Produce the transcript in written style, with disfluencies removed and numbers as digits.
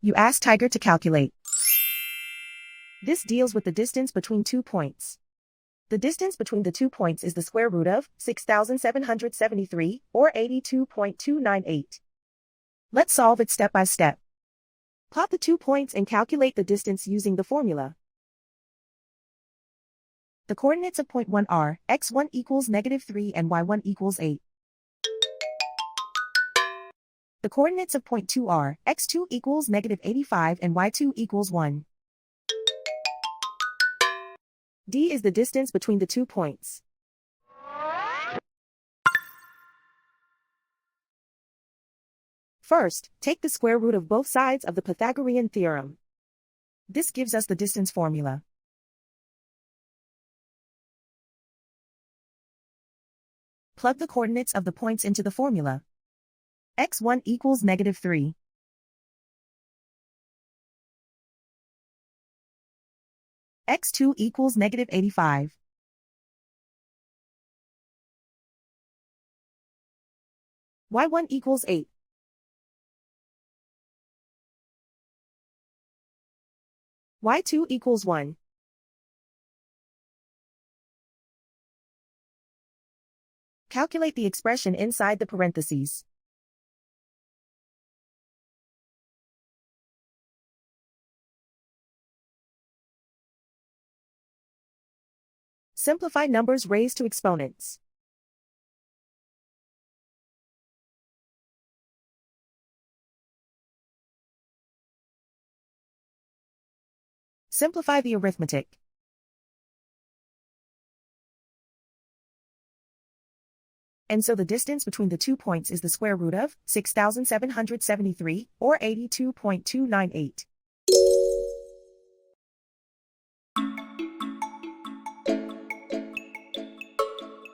You ask Tiger to calculate. This deals with the distance between 2 points. The distance between the 2 points is the square root of 6,773, or 82.298. Let's solve it step by step. Plot the 2 points and calculate the distance using the formula. The coordinates of point 1 are x1 equals -3 and y1 equals 8. The coordinates of point 2 are x2 equals -85 and y2 equals 1. D is the distance between the 2 points. First, take the square root of both sides of the Pythagorean theorem. This gives us the distance formula. Plug the coordinates of the points into the formula. x1 equals -3. x2 equals -85. y1 equals 8. y2 equals 1. Calculate the expression inside the parentheses. Simplify numbers raised to exponents. Simplify the arithmetic. And so the distance between the 2 points is the square root of 6,773, or 82.298.